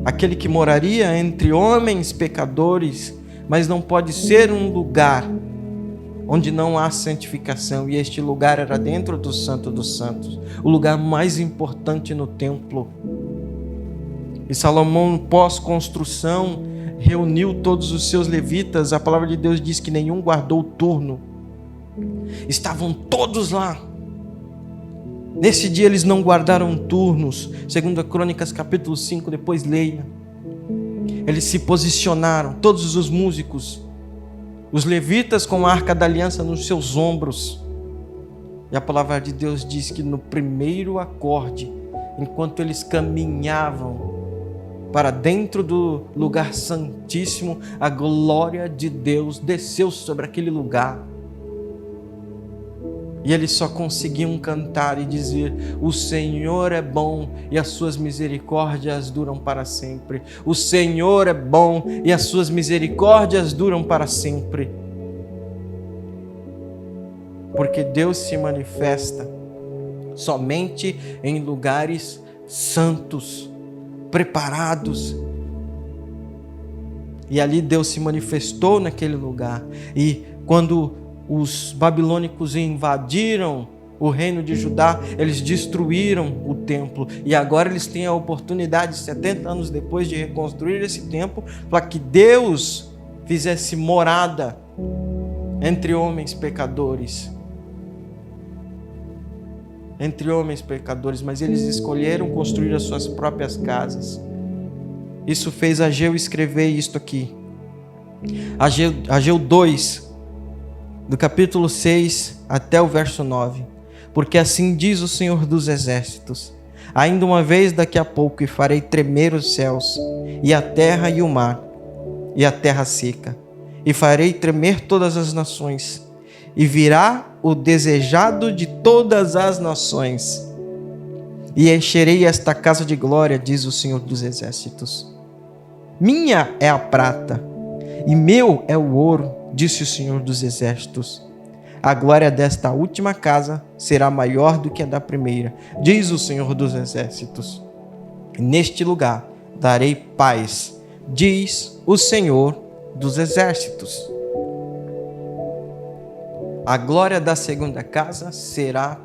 Aquele que moraria entre homens pecadores, mas não pode ser um lugar onde não há santificação, e este lugar era dentro do Santo dos Santos, o lugar mais importante no templo. E Salomão, pós-construção, reuniu todos os seus levitas. A palavra de Deus diz que nenhum guardou o turno. Estavam todos lá. Nesse dia eles não guardaram turnos. 2 Crônicas capítulo 5, depois leia. Eles se posicionaram, todos os músicos, os levitas com a Arca da Aliança nos seus ombros. E a palavra de Deus diz que no primeiro acorde, enquanto eles caminhavam para dentro do lugar santíssimo, a glória de Deus desceu sobre aquele lugar. E eles só conseguiam cantar e dizer: o Senhor é bom e as suas misericórdias duram para sempre. O Senhor é bom e as suas misericórdias duram para sempre. Porque Deus se manifesta somente em lugares santos, preparados. E ali Deus se manifestou naquele lugar. E quando os babilônicos invadiram o reino de Judá, eles destruíram o templo. E agora eles têm a oportunidade, 70 anos depois, de reconstruir esse templo, para que Deus fizesse morada entre homens pecadores. Entre homens pecadores, mas eles escolheram construir as suas próprias casas. Isso fez Ageu escrever isto aqui. Ageu 2, do capítulo 6 até o verso 9. Porque assim diz o Senhor dos Exércitos: ainda uma vez daqui a pouco, e farei tremer os céus, e a terra e o mar, e a terra seca, e farei tremer todas as nações, e virá o desejado de todas as nações, e encherei esta casa de glória, diz o Senhor dos Exércitos. Minha é a prata, e meu é o ouro, disse o Senhor dos Exércitos. A glória desta última casa será maior do que a da primeira, diz o Senhor dos Exércitos. Neste lugar darei paz, diz o Senhor dos Exércitos. A glória da segunda casa será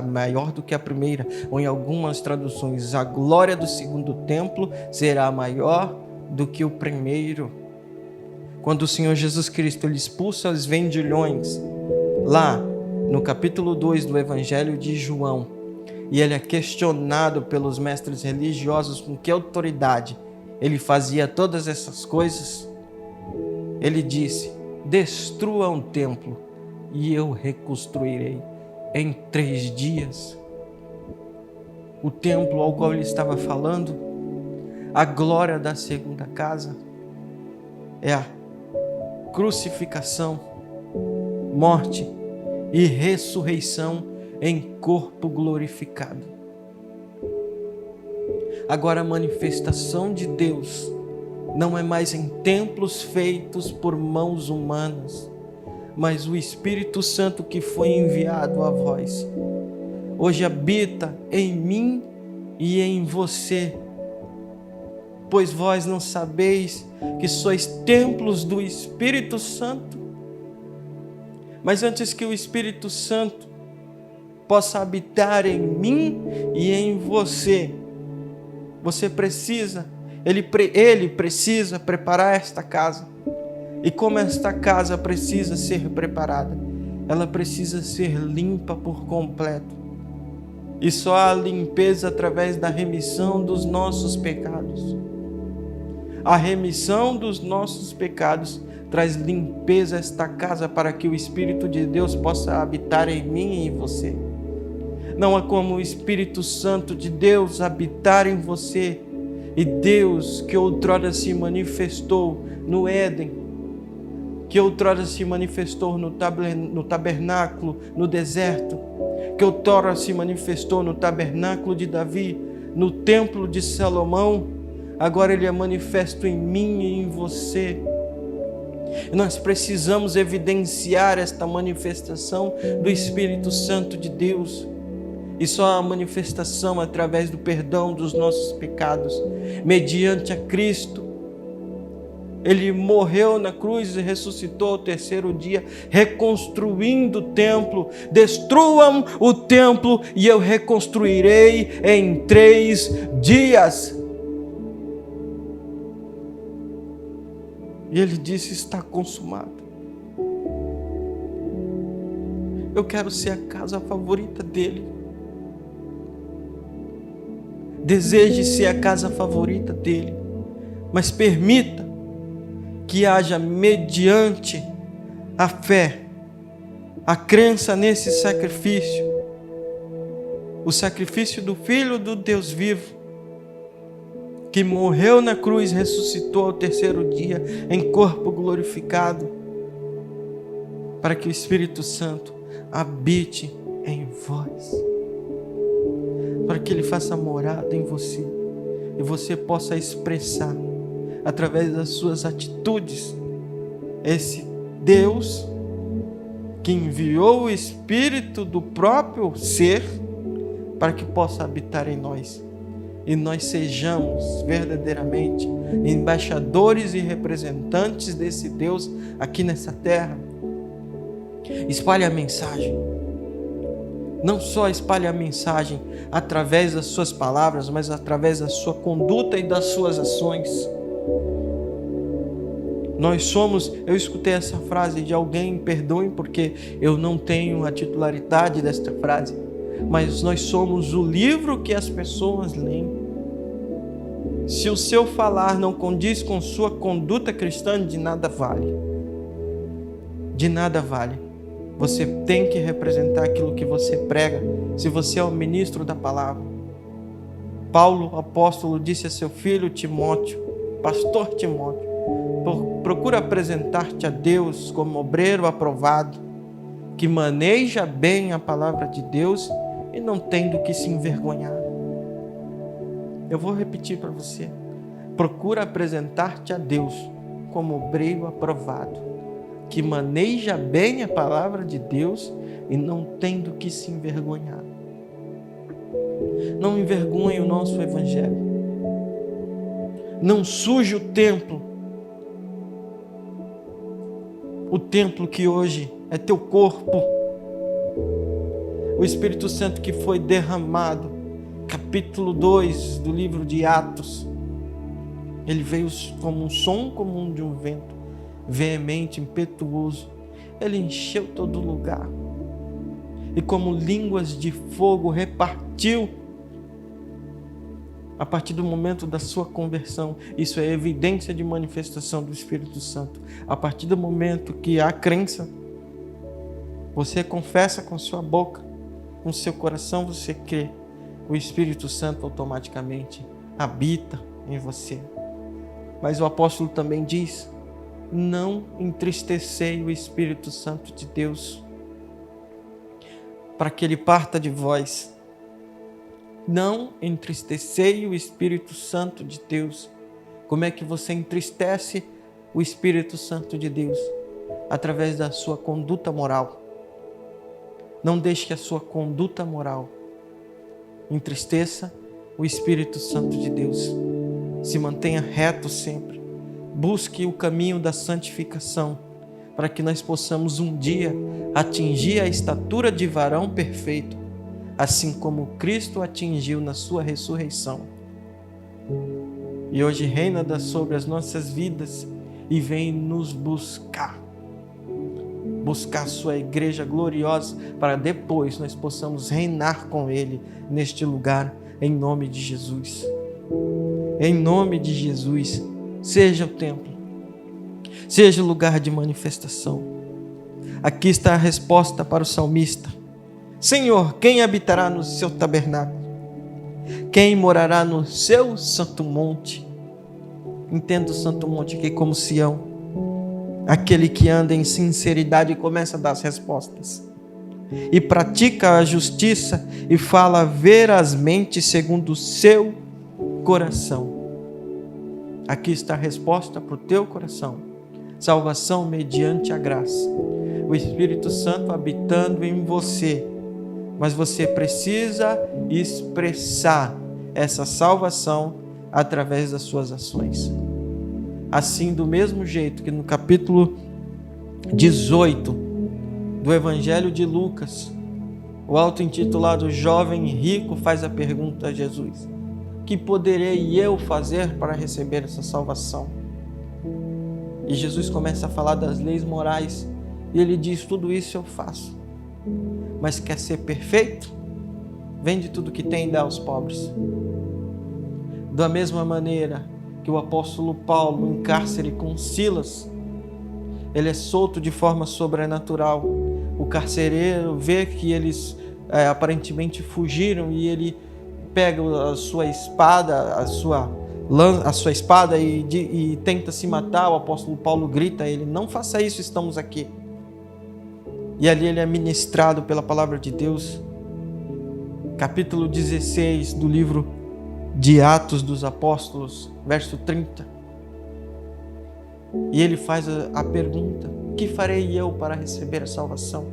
maior do que a primeira, ou em algumas traduções, a glória do segundo templo será maior do que o primeiro. Quando o Senhor Jesus Cristo ele expulsa os vendilhões, lá no capítulo 2 do Evangelho de João, e ele é questionado pelos mestres religiosos com que autoridade ele fazia todas essas coisas, ele disse: destrua um templo e eu reconstruirei em 3 dias. O templo ao qual ele estava falando, a glória da segunda casa, é a crucificação, morte e ressurreição em corpo glorificado. Agora a manifestação de Deus não é mais em templos feitos por mãos humanas, mas o Espírito Santo que foi enviado a vós, hoje habita em mim e em você. Pois vós não sabeis que sois templos do Espírito Santo? Mas antes que o Espírito Santo possa habitar em mim e em você, ele precisa preparar esta casa. E como esta casa precisa ser preparada? Ela precisa ser limpa por completo. E só há limpeza através da remissão dos nossos pecados. A remissão dos nossos pecados traz limpeza a esta casa para que o Espírito de Deus possa habitar em mim e em você. Não há como o Espírito Santo de Deus habitar em você. E Deus, que outrora se manifestou no Éden, que outrora se manifestou no tabernáculo, no deserto, que outrora se manifestou no tabernáculo de Davi, no templo de Salomão, agora ele é manifesto em mim e em você. Nós precisamos evidenciar esta manifestação do Espírito Santo de Deus. E só a manifestação através do perdão dos nossos pecados, mediante a Cristo. Ele morreu na cruz e ressuscitou ao 3º dia, reconstruindo o templo. Destruam o templo e eu reconstruirei em 3 dias. E ele disse: está consumado. Eu quero ser a casa favorita dele. Deseje ser a casa favorita dele, mas permita que haja, mediante a fé, a crença nesse sacrifício, o sacrifício do Filho do Deus vivo, que morreu na cruz, ressuscitou ao terceiro dia em corpo glorificado, para que o Espírito Santo habite em vós, para que Ele faça morada em você e você possa expressar através das suas atitudes esse Deus que enviou o Espírito do próprio ser para que possa habitar em nós e nós sejamos verdadeiramente embaixadores e representantes desse Deus aqui nessa terra. Espalhe a mensagem. Não só espalhe a mensagem através das suas palavras, mas através da sua conduta e das suas ações. Nós somos, eu escutei essa frase de alguém, perdoem porque eu não tenho a titularidade desta frase, mas nós somos o livro que as pessoas leem. Se o seu falar não condiz com sua conduta cristã, de nada vale. De nada vale. Você tem que representar aquilo que você prega, se você é o ministro da palavra. Paulo, apóstolo, disse a seu filho Timóteo, pastor Timóteo, procura apresentar-te a Deus como obreiro aprovado, que maneja bem a palavra de Deus e não tem do que se envergonhar. Eu vou repetir para você. Procura apresentar-te a Deus como obreiro aprovado, que maneja bem a palavra de Deus e não tem do que se envergonhar. Não envergonhe o nosso evangelho. Não suje o templo. O templo que hoje é teu corpo. O Espírito Santo que foi derramado. Capítulo 2 do livro de Atos. Ele veio como um som comum de um vento, veemente, impetuoso. Ele encheu todo lugar. E como línguas de fogo repartiu. A partir do momento da sua conversão, isso é evidência de manifestação do Espírito Santo. A partir do momento que há crença, você confessa com sua boca, com seu coração você crê, o Espírito Santo automaticamente habita em você. Mas o apóstolo também diz: não entristecei o Espírito Santo de Deus, para que ele parta de vós. Não entristecei o Espírito Santo de Deus. Como é que você entristece o Espírito Santo de Deus? Através da sua conduta moral. Não deixe que a sua conduta moral entristeça o Espírito Santo de Deus. Se mantenha reto sempre. Busque o caminho da santificação, para que nós possamos um dia atingir a estatura de varão perfeito, assim como Cristo atingiu na sua ressurreição. E hoje reina sobre as nossas vidas e vem nos buscar sua igreja gloriosa, para depois nós possamos reinar com Ele neste lugar, em nome de Jesus. Em nome de Jesus, seja o templo, seja o lugar de manifestação. Aqui está a resposta para o salmista: Senhor, quem habitará no seu tabernáculo? Quem morará no seu santo monte? Entenda o santo monte aqui como Sião. Aquele que anda em sinceridade e começa a dar as respostas. E pratica a justiça e fala verazmente segundo o seu coração. Aqui está a resposta para o teu coração. Salvação mediante a graça. O Espírito Santo habitando em você. Mas você precisa expressar essa salvação através das suas ações. Assim, do mesmo jeito que no capítulo 18 do Evangelho de Lucas, o auto-intitulado jovem rico faz a pergunta a Jesus: que poderei eu fazer para receber essa salvação? E Jesus começa a falar das leis morais e ele diz: tudo isso eu faço. Mas quer ser perfeito? Vende tudo que tem e dá aos pobres. Da mesma maneira que o apóstolo Paulo, em cárcere com Silas, ele é solto de forma sobrenatural. O carcereiro vê que eles aparentemente fugiram e ele pega a sua espada, a sua lança a sua espada e tenta se matar, o apóstolo Paulo grita a ele: não faça isso, estamos aqui. E ali ele é ministrado pela palavra de Deus. Capítulo 16 do livro de Atos dos Apóstolos, verso 30. E ele faz a pergunta: o que farei eu para receber a salvação?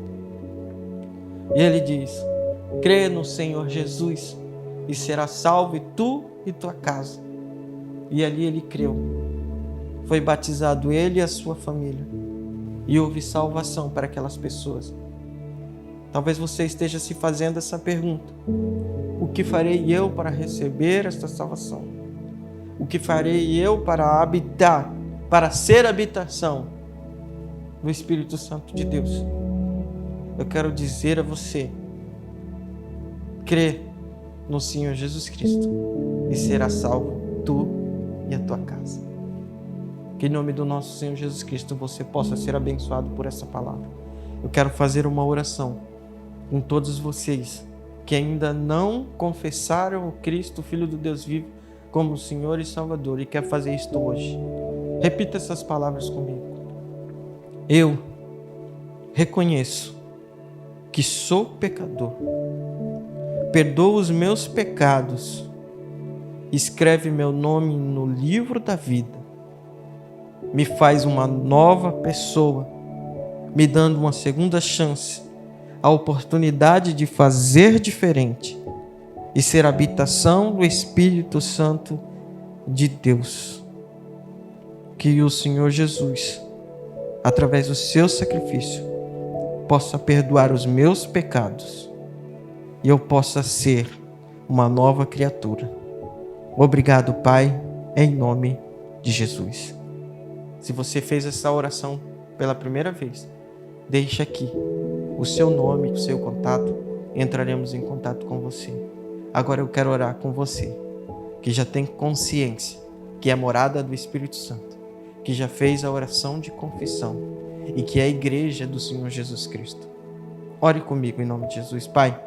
E ele diz: crê no Senhor Jesus e será salvo, e tu e tua casa. E ali ele creu. Foi batizado ele e a sua família. E houve salvação para aquelas pessoas. Talvez você esteja se fazendo essa pergunta: o que farei eu para receber esta salvação? O que farei eu para habitar, para ser habitação do Espírito Santo de Deus? Eu quero dizer a você: crê no Senhor Jesus Cristo e será salvo tu e a tua casa. Que em nome do nosso Senhor Jesus Cristo você possa ser abençoado por essa palavra. Eu quero fazer uma oração com todos vocês que ainda não confessaram o Cristo, Filho do Deus vivo, como Senhor e Salvador, e quer fazer isto hoje. Repita essas palavras comigo. Eu reconheço que sou pecador. Perdoa os meus pecados. Escreve meu nome no livro da vida. Me faz uma nova pessoa, me dando uma segunda chance, a oportunidade de fazer diferente e ser habitação do Espírito Santo de Deus. Que o Senhor Jesus, através do seu sacrifício, possa perdoar os meus pecados e eu possa ser uma nova criatura. Obrigado, Pai, em nome de Jesus. Se você fez essa oração pela primeira vez, deixe aqui o seu nome, o seu contato, entraremos em contato com você. Agora eu quero orar com você, que já tem consciência que é a morada do Espírito Santo, que já fez a oração de confissão e que é a igreja do Senhor Jesus Cristo. Ore comigo em nome de Jesus. Pai,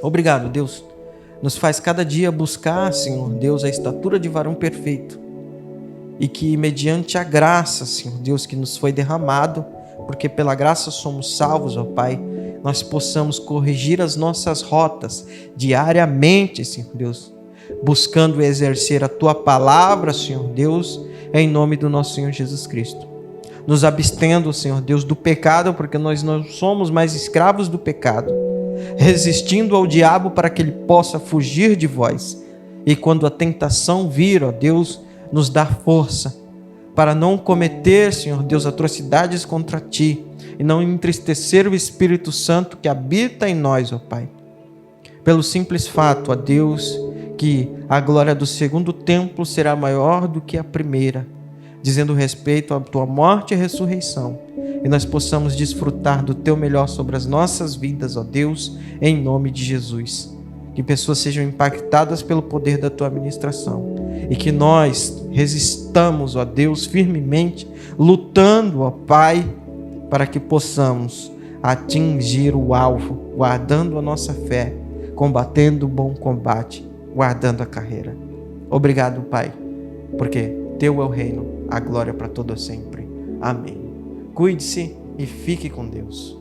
obrigado, Deus. Nos faz cada dia buscar, Senhor Deus, a estatura de varão perfeito. E que mediante a graça, Senhor Deus, que nos foi derramado, porque pela graça somos salvos, ó Pai, nós possamos corrigir as nossas rotas diariamente, Senhor Deus, buscando exercer a Tua palavra, Senhor Deus, em nome do nosso Senhor Jesus Cristo. Nos abstendo, Senhor Deus, do pecado, porque nós não somos mais escravos do pecado, resistindo ao diabo para que ele possa fugir de vós. E quando a tentação vir, ó Deus, nos dá força para não cometer, Senhor Deus, atrocidades contra Ti e não entristecer o Espírito Santo que habita em nós, ó Pai. Pelo simples fato, ó Deus, que a glória do segundo templo será maior do que a primeira, dizendo respeito à Tua morte e ressurreição, e nós possamos desfrutar do Teu melhor sobre as nossas vidas, ó Deus, em nome de Jesus. Que pessoas sejam impactadas pelo poder da Tua ministração e que nós resistamos, ó Deus, firmemente, lutando, ó Pai, para que possamos atingir o alvo, guardando a nossa fé, combatendo o bom combate, guardando a carreira. Obrigado, Pai, porque Teu é o reino, a glória para todo sempre. Amém. Cuide-se e fique com Deus.